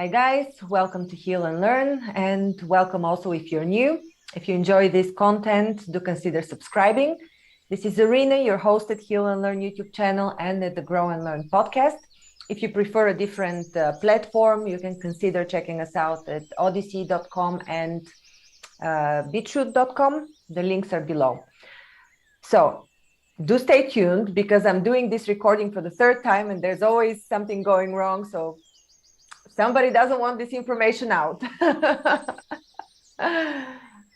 Hi guys, welcome to Heal and Learn, and welcome also if you're new. If you enjoy this content, do consider subscribing. This is Irina, your host at Heal and Learn YouTube channel and at the Grow and Learn podcast. If you prefer a different platform, you can consider checking us out at odyssey.com and beetroot.com. The links are below. So do stay tuned because I'm doing this recording for the third time and there's always something going wrong. So somebody doesn't want this information out.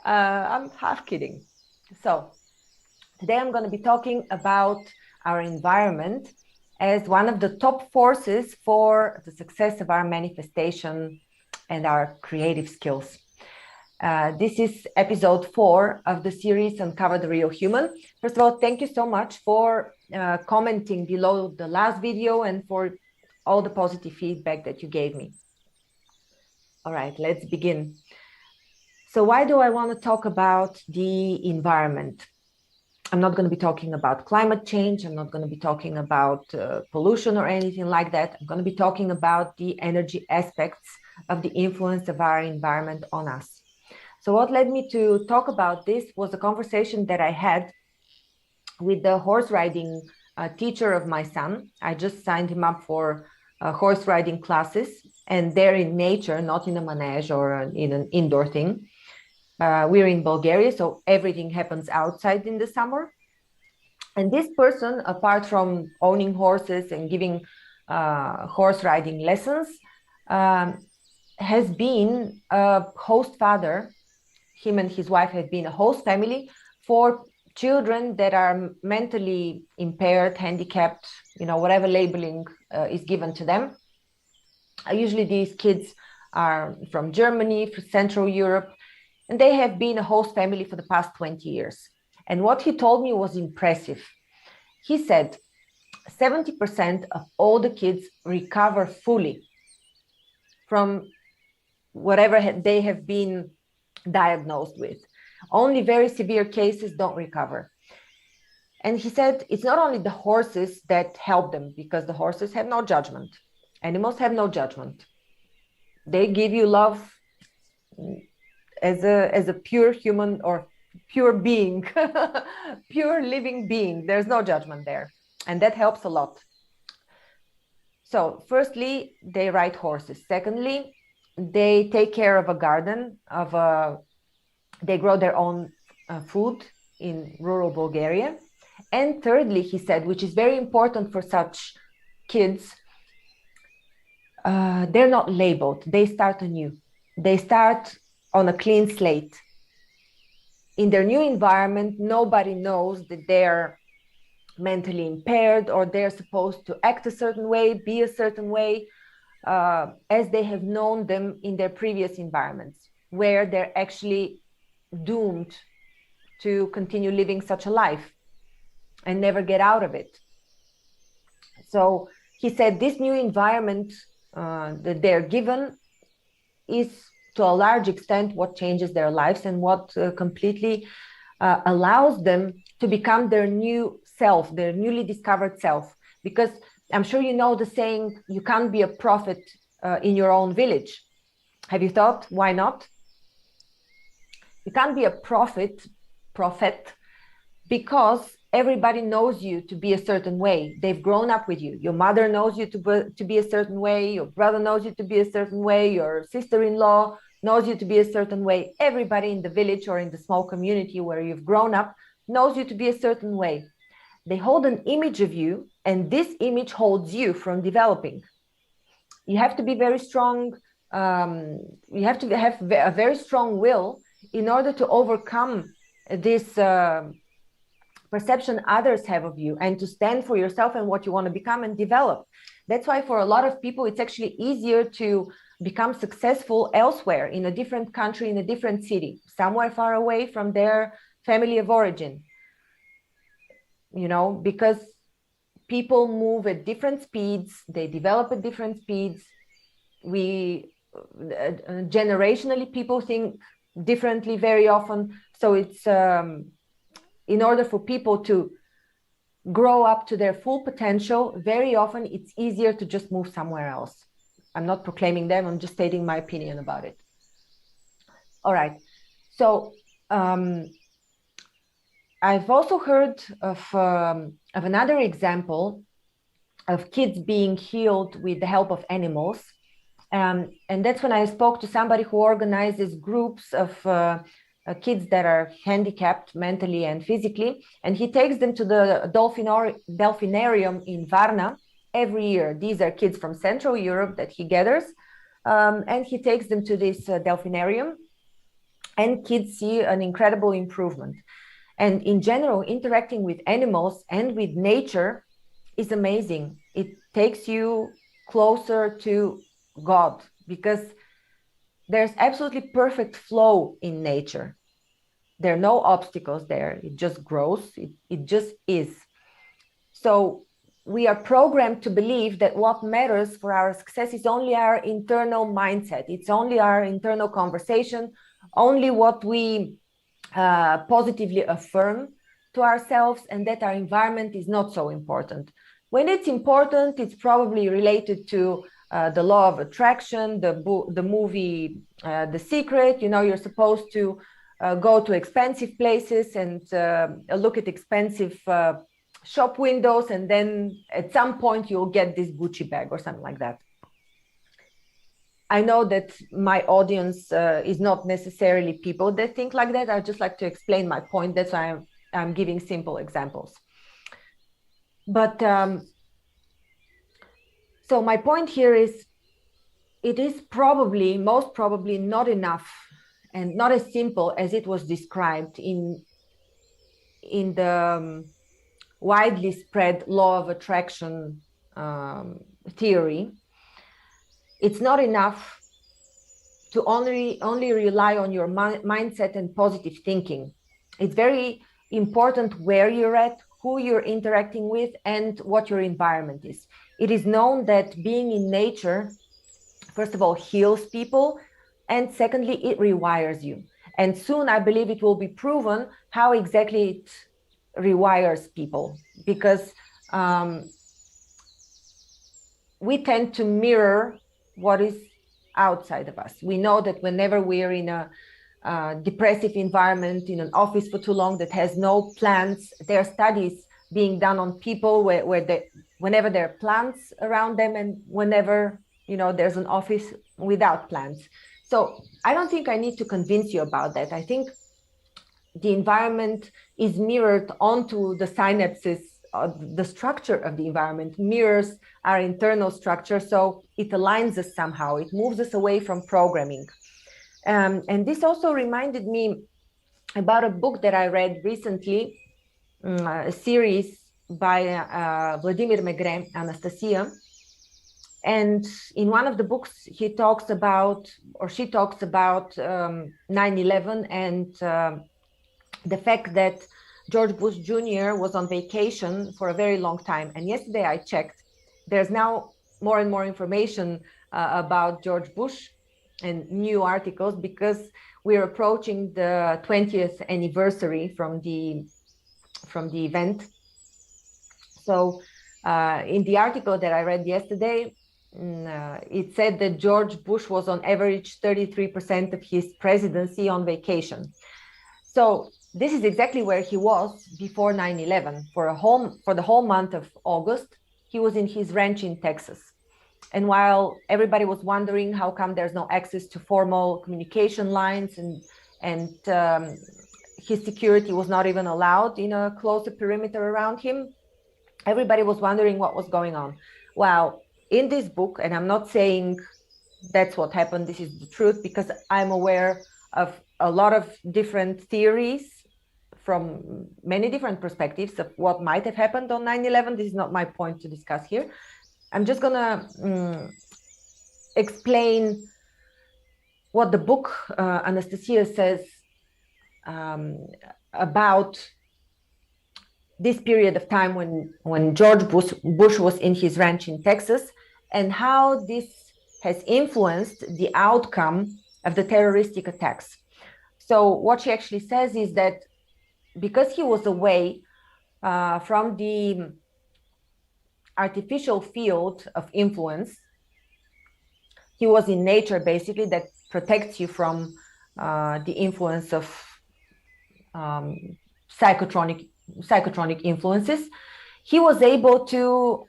I'm half kidding. So today I'm going to be talking about our environment as one of the top forces for the success of our manifestation and our creative skills. This is episode 4 of the series Uncover the Real Human. First of all, thank you so much for commenting below the last video and for all the positive feedback that you gave me. All right, let's begin. So why do I want to talk about the environment? I'm not going to be talking about climate change. I'm not going to be talking about pollution or anything like that. I'm going to be talking about the energy aspects of the influence of our environment on us. So what led me to talk about this was a conversation that I had with the horse riding teacher of my son. I just signed him up for horse riding classes, and they're in nature, not in a manege or in an indoor thing. We're in Bulgaria, so everything happens outside in the summer. And this person, apart from owning horses and giving horse riding lessons, has been a host father. Him and his wife have been a host family for children that are mentally impaired, handicapped, whatever labeling is given to them. Usually these kids are from Germany, from Central Europe, and they have been a host family for the past 20 years. And what he told me was impressive. He said 70% of all the kids recover fully from whatever they have been diagnosed with. Only very severe cases don't recover. And he said it's not only the horses that help them, because the horses have no judgment. Animals have no judgment. They give you love as a pure human or pure being, pure living being. There's no judgment there. And that helps a lot. So firstly, they ride horses. Secondly, they take care of a garden, they grow their own food in rural Bulgaria. And thirdly, he said, which is very important for such kids, they're not labeled. They start anew. They start on a clean slate. In their new environment, nobody knows that they're mentally impaired or they're supposed to act a certain way, be a certain way, as they have known them in their previous environments, where they're actually doomed to continue living such a life and never get out of it. So he said this new environment that they're given is to a large extent what changes their lives and what completely allows them to become their new self, their newly discovered self. Because I'm sure you know the saying, you can't be a prophet in your own village. Have you thought, why not? You can't be a prophet, because everybody knows you to be a certain way. They've grown up with you. Your mother knows you to be a certain way. Your brother knows you to be a certain way. Your sister-in-law knows you to be a certain way. Everybody in the village or in the small community where you've grown up knows you to be a certain way. They hold an image of you, and this image holds you from developing. You have to be very strong. You have to have a very strong will in order to overcome this perception others have of you and to stand for yourself and what you want to become and develop. That's why for a lot of people, it's actually easier to become successful elsewhere, in a different country, in a different city, somewhere far away from their family of origin. Because people move at different speeds, they develop at different speeds. Generationally, people think differently very often. So it's in order for people to grow up to their full potential, very often it's easier to just move somewhere else. I'm not proclaiming them. I'm just stating my opinion about it. All right. So I've also heard of another example of kids being healed with the help of animals. And that's when I spoke to somebody who organizes groups of kids that are handicapped mentally and physically. And he takes them to the dolphinarium in Varna every year. These are kids from Central Europe that he gathers. And he takes them to this delphinarium. And kids see an incredible improvement. And in general, interacting with animals and with nature is amazing. It takes you closer to God because there's absolutely perfect flow in nature. There are no obstacles there. It just grows. It just is. So we are programmed to believe that what matters for our success is only our internal mindset. It's only our internal conversation, only what we positively affirm to ourselves, and that our environment is not so important. When it's important, it's probably related to the law of attraction, the movie The Secret. You know, you're supposed to go to expensive places and look at expensive shop windows, and then at some point you'll get this Gucci bag or something like that. I know that my audience is not necessarily people that think like that. I just like to explain my point. That's why I'm giving simple examples. But so my point here is, it is probably, most probably not enough and not as simple as it was described in the widely spread law of attraction theory. It's not enough to only rely on your mindset and positive thinking. It's very important where you're at, who you're interacting with, and what your environment is. It is known that being in nature, first of all, heals people, and secondly, it rewires you. And soon, I believe it will be proven how exactly it rewires people, because we tend to mirror what is outside of us. We know that whenever we're in a depressive environment, in an office for too long that has no plants, there are studies being done on people whenever there are plants around them, and whenever, you know, there's an office without plants. So I don't think I need to convince you about that. I think the environment is mirrored onto the synapses. The structure of the environment mirrors our internal structure, so it aligns us somehow. It moves us away from programming. And this also reminded me about a book that I read recently, a series by Vladimir Megre, Anastasia. And in one of the books, he talks about, or she talks about 9/11 and the fact that George Bush Jr. was on vacation for a very long time. And yesterday I checked, there's now more and more information about George Bush and new articles, because we're approaching the 20th anniversary from the event. So in the article that I read yesterday, it said that George Bush was on average 33% of his presidency on vacation. So this is exactly where he was before 9/11. For the whole month of August, he was in his ranch in Texas. And while everybody was wondering how come there's no access to formal communication lines, and his security was not even allowed in a closer perimeter around him, everybody was wondering what was going on. Well, in this book, and I'm not saying that's what happened, this is the truth, because I'm aware of a lot of different theories from many different perspectives of what might have happened on 9/11. This is not my point to discuss here. I'm just gonna explain what the book Anastasia says about this period of time when George Bush was in his ranch in Texas, and how this has influenced the outcome of the terroristic attacks. So what she actually says is that because he was away from the artificial field of influence, he was in nature, basically, that protects you from the influence of psychotronic influences. He was able to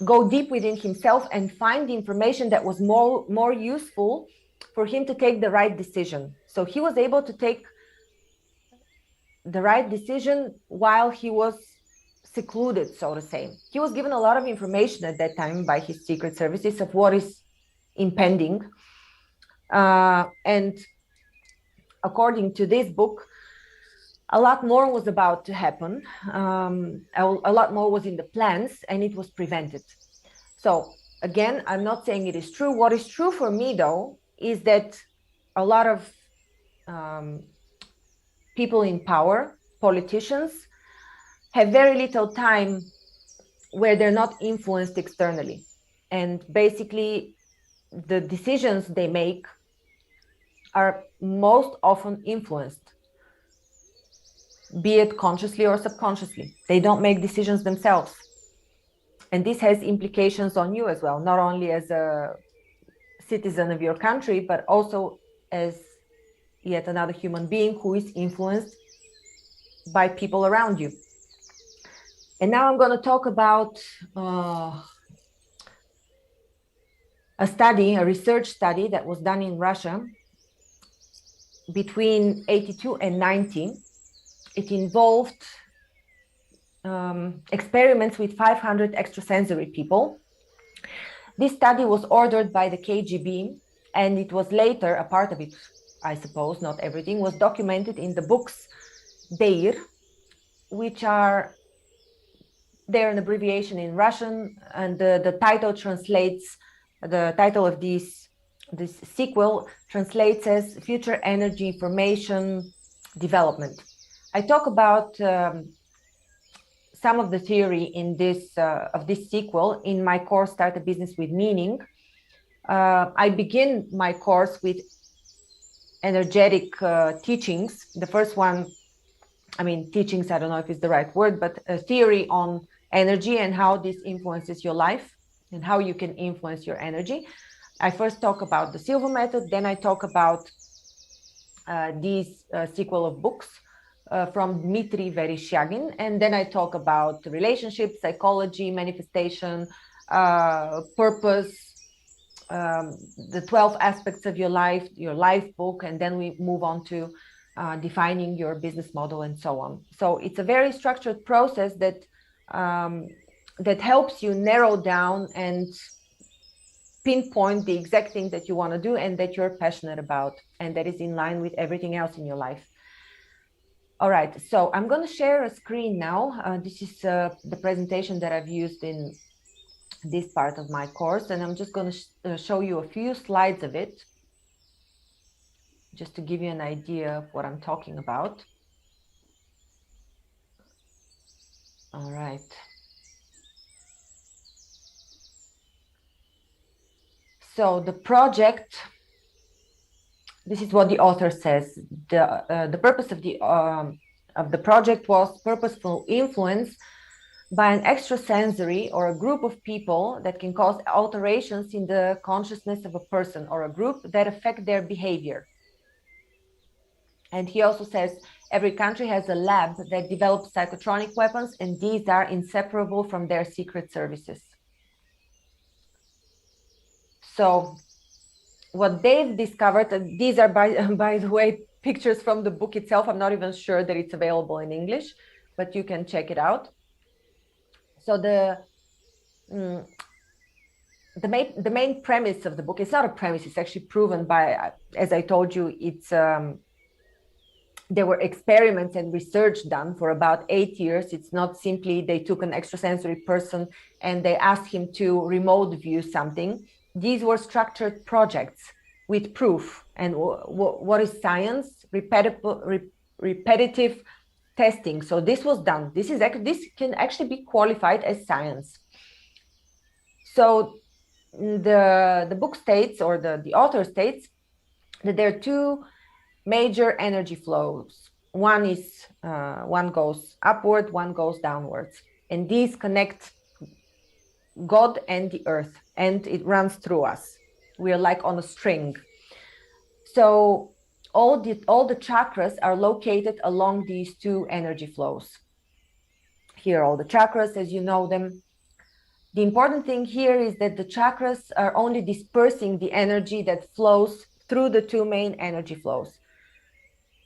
go deep within himself and find the information that was more useful for him to take the right decision. So he was able to take the right decision while he was secluded, so to say. He was given a lot of information at that time by his secret services of what is impending. And according to this book, a lot more was about to happen. A lot more was in the plans, and it was prevented. So again, I'm not saying it is true. What is true for me, though, is that a lot of people in power, politicians, have very little time where they're not influenced externally. And basically, the decisions they make are most often influenced, be it consciously or subconsciously. They don't make decisions themselves. And this has implications on you as well, not only as a citizen of your country, but also as yet another human being who is influenced by people around you. And now I'm going to talk about a research study that was done in Russia between 82 and 90. It involved experiments with 500 extrasensory people. This study was ordered by the KGB, and it was later, a part of it, I suppose, not everything, was documented in the books Deir, which are, they're an abbreviation in Russian, and the title translates, the title of this sequel translates as Future Energy Information Development. I talk about some of the theory in this of this sequel in my course Start a Business with Meaning. I begin my course with energetic teachings. The first one, I mean, teachings, I don't know if it's the right word, but a theory on energy and how this influences your life and how you can influence your energy. I first talk about the Silva method, then I talk about this sequel of books from Dmitry Vereshchagin, and then I talk about relationships, psychology, manifestation, purpose, the 12 aspects of your life book, and then we move on to defining your business model and so on. So it's a very structured process that that helps you narrow down and pinpoint the exact thing that you want to do and that you're passionate about and that is in line with everything else in your life. All right, so I'm going to share a screen now. This is the presentation that I've used in this part of my course, and I'm just going to show you a few slides of it, just to give you an idea of what I'm talking about. All right. So the project, this is what the author says. The purpose of the project was purposeful influence by an extrasensory or a group of people that can cause alterations in the consciousness of a person or a group that affect their behavior. And he also says every country has a lab that develops psychotronic weapons, and these are inseparable from their secret services. So what they've discovered, and these are by the way pictures from the book itself. I'm not even sure that it's available in English, but you can check it out. So the main premise of the book, it's not a premise, it's actually proven by, as I told you, it's there were experiments and research done for about 8 years. It's not simply they took an extrasensory person and they asked him to remote view something. These were structured projects with proof. And what is science? Repetitive testing. So this was done. This can actually be qualified as science. So the book states, or the author states, that there are two major energy flows. One goes upward, one goes downwards, and these connect God and the earth, and it runs through us. We are like on a string. So all the chakras are located along these two energy flows. Here are all the chakras as you know them. The important thing here is that the chakras are only dispersing the energy that flows through the two main energy flows.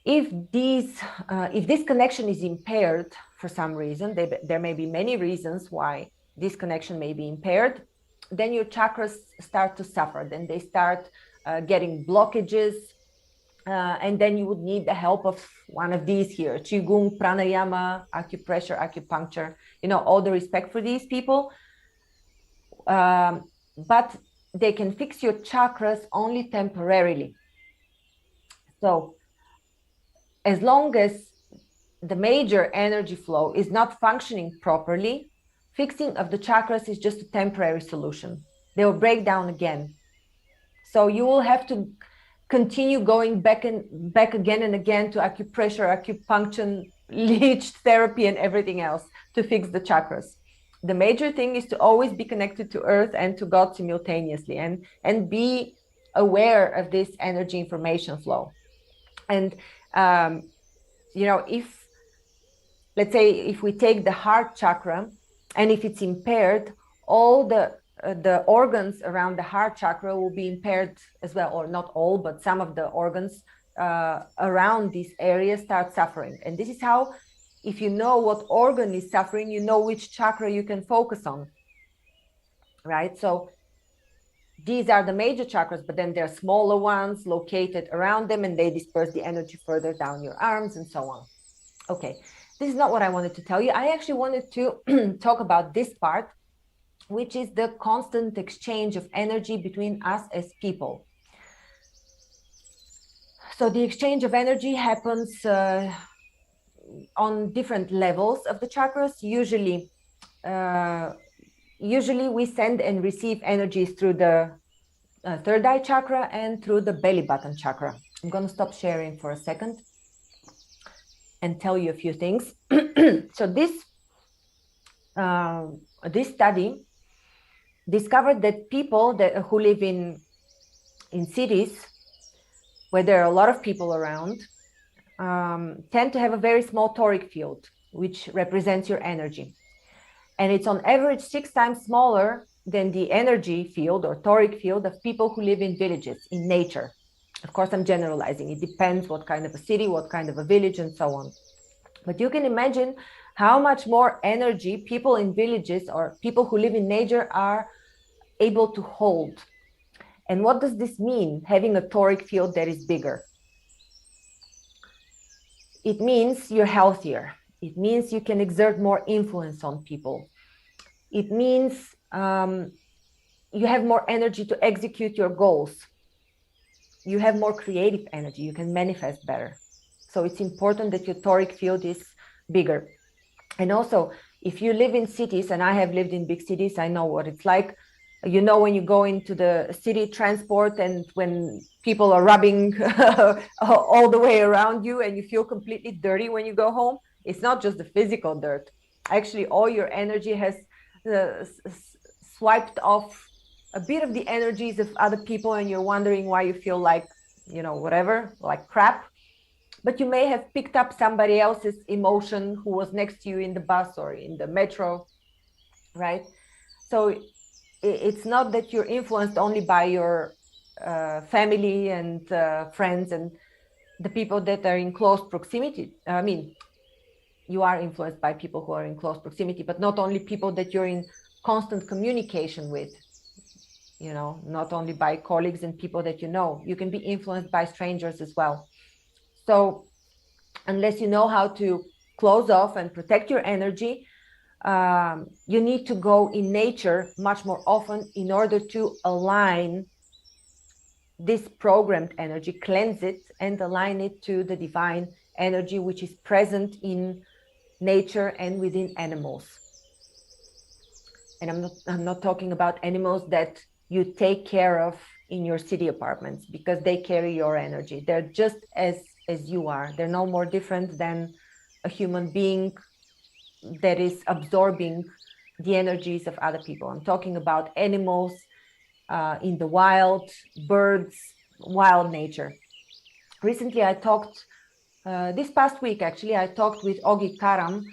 If this connection is impaired for some reason, there may be many reasons why this connection may be impaired, then your chakras start to suffer. Then they start getting blockages, and then you would need the help of one of these here: Qigong, pranayama, acupressure, acupuncture. All the respect for these people. But they can fix your chakras only temporarily. So as long as the major energy flow is not functioning properly, fixing of the chakras is just a temporary solution. They will break down again. So you will have to continue going back again and again to acupressure, acupuncture, leech therapy, and everything else to fix the chakras. The major thing is to always be connected to earth and to God simultaneously, and be aware of this energy information flow. And if, let's say, if we take the heart chakra, and if it's impaired, all the organs around the heart chakra will be impaired as well, or not all, but some of the organs around this area start suffering. And this is how, if you know what organ is suffering, you know which chakra you can focus on, right? So these are the major chakras, but then there are smaller ones located around them, and they disperse the energy further down your arms and so on. Okay, this is not what I wanted to tell you. I actually wanted to talk about this part, which is the constant exchange of energy between us as people. So the exchange of energy happens on different levels of the chakras. Usually we send and receive energies through the third eye chakra and through the belly button chakra. I'm going to stop sharing for a second and tell you a few things. So this study discovered that people who live in cities where there are a lot of people around tend to have a very small toric field, which represents your energy. And it's on average 6 times smaller than the energy field or toric field of people who live in villages, in nature. Of course, I'm generalizing. It depends what kind of a city, what kind of a village, and so on. But you can imagine how much more energy people in villages or people who live in nature are able to hold. And what does this mean, having a toric field that is bigger? It means you're healthier. It means you can exert more influence on people. It means you have more energy to execute your goals. You have more creative energy. You can manifest better. So it's important that your toric field is bigger. And also, if you live in cities, and I have lived in big cities, I know what it's like. When you go into the city transport and when people are rubbing all the way around you and you feel completely dirty when you go home, it's not just the physical dirt. Actually, all your energy has swiped off a bit of the energies of other people, and you're wondering why you feel like, whatever, like crap. But you may have picked up somebody else's emotion who was next to you in the bus or in the metro, right? So it's not that you're influenced only by your family and friends and the people that are in close proximity. I mean, you are influenced by people who are in close proximity, but not only people that you're in constant communication with, not only by colleagues and people that you know. You can be influenced by strangers as well. So unless you know how to close off and protect your energy, you need to go in nature much more often in order to align this programmed energy, cleanse it, and align it to the divine energy which is present in nature and within animals. And I'm not talking about animals that you take care of in your city apartments, because they carry your energy. They're just as you are. They're no more different than a human being that is absorbing the energies of other people. I'm talking about animals in the wild, birds, wild nature. Recently, I talked, this past week actually, I talked with Ogi Karam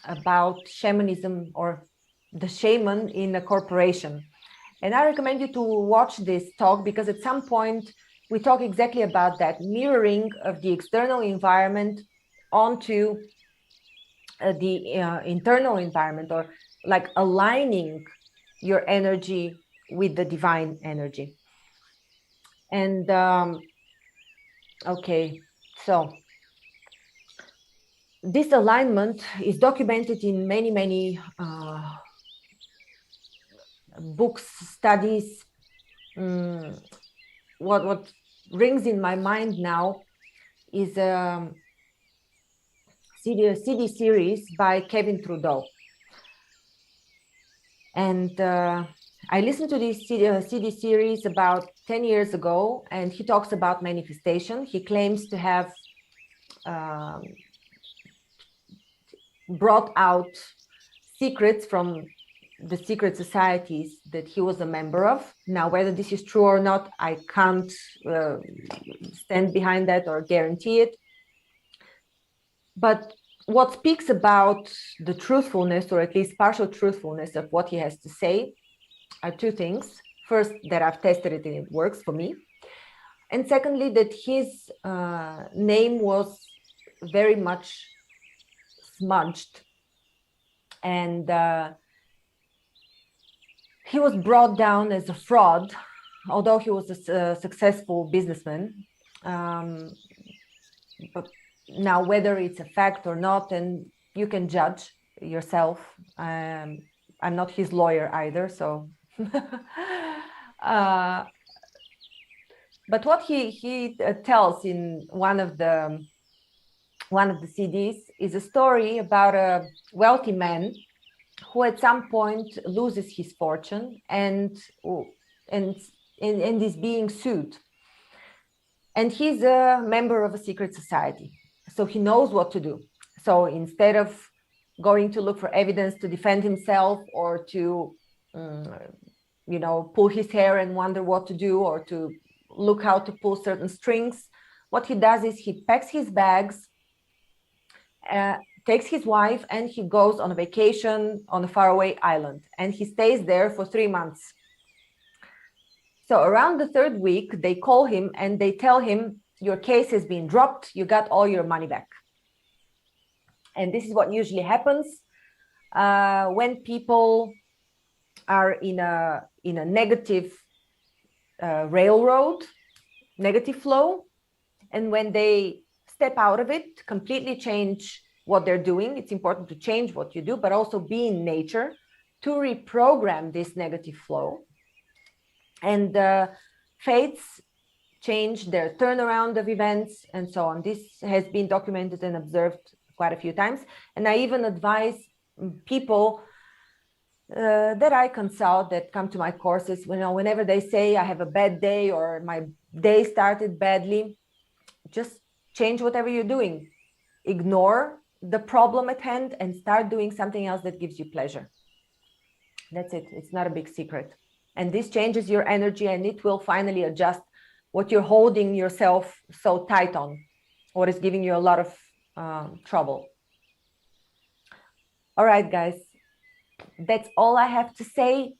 about shamanism, or the shaman in a corporation. And I recommend you to watch this talk, because at some point we talk exactly about that mirroring of the external environment onto the internal environment, or like aligning your energy with the divine energy. And okay, so this alignment is documented in many books, studies. What rings in my mind now is a CD series by Kevin Trudeau. And I listened to this CD series about 10 years ago, and he talks about manifestation. He claims to have brought out secrets from the secret societies that he was a member of. Now, whether this is true or not, I can't stand behind that or guarantee it. But what speaks about the truthfulness, or at least partial truthfulness, of what he has to say are two things. First, that I've tested it and it works for me. And secondly, that his name was very much smudged. And he was brought down as a fraud, although he was a successful businessman. But now, whether it's a fact or not, and you can judge yourself. I'm not his lawyer either, so. But what he tells in one of the CDs is a story about a wealthy man who at some point loses his fortune and is being sued. And he's a member of a secret society, so he knows what to do. So instead of going to look for evidence to defend himself, or to pull his hair and wonder what to do, or to look how to pull certain strings, what he does is he packs his bags, takes his wife, and he goes on a vacation on a faraway island, and he stays there for 3 months. So around the third week, they call him and they tell him, your case has been dropped, you got all your money back. And this is what usually happens when people are in a negative railroad, negative flow, and when they step out of it, completely change what they're doing. It's important to change what you do, but also be in nature to reprogram this negative flow. And fates change their turnaround of events and so on. This has been documented and observed quite a few times. And I even advise people that I consult that come to my courses, whenever they say I have a bad day or my day started badly, just change whatever you're doing. Ignore the problem at hand and start doing something else that gives you pleasure. That's it. It's not a big secret. And this changes your energy, and it will finally adjust what you're holding yourself so tight on, what is giving you a lot of trouble. All right, guys, that's all I have to say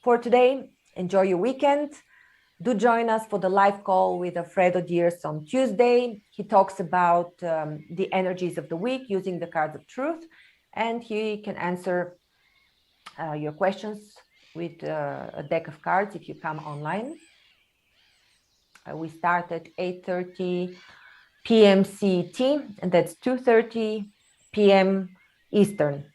for today. Enjoy your weekend. Do join us for the live call with Alfredo Diers on Tuesday. He talks about the energies of the week using the cards of truth, and he can answer your questions with a deck of cards if you come online. We start at 8:30 p.m. CET, and that's 2:30 p.m. Eastern.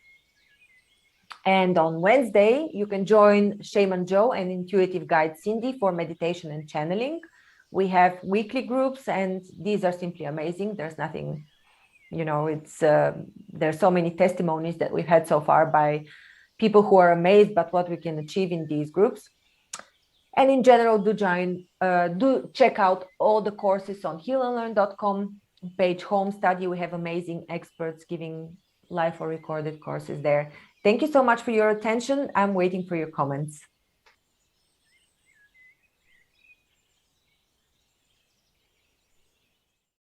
And on Wednesday, you can join Shaman Joe and Intuitive Guide Cindy for meditation and channeling. We have weekly groups, and these are simply amazing. There's nothing, there's so many testimonies that we've had so far by people who are amazed by what we can achieve in these groups. And in general, do check out all the courses on healnlearn.com page home study. We have amazing experts giving live or recorded courses there. Thank you so much for your attention. I'm waiting for your comments.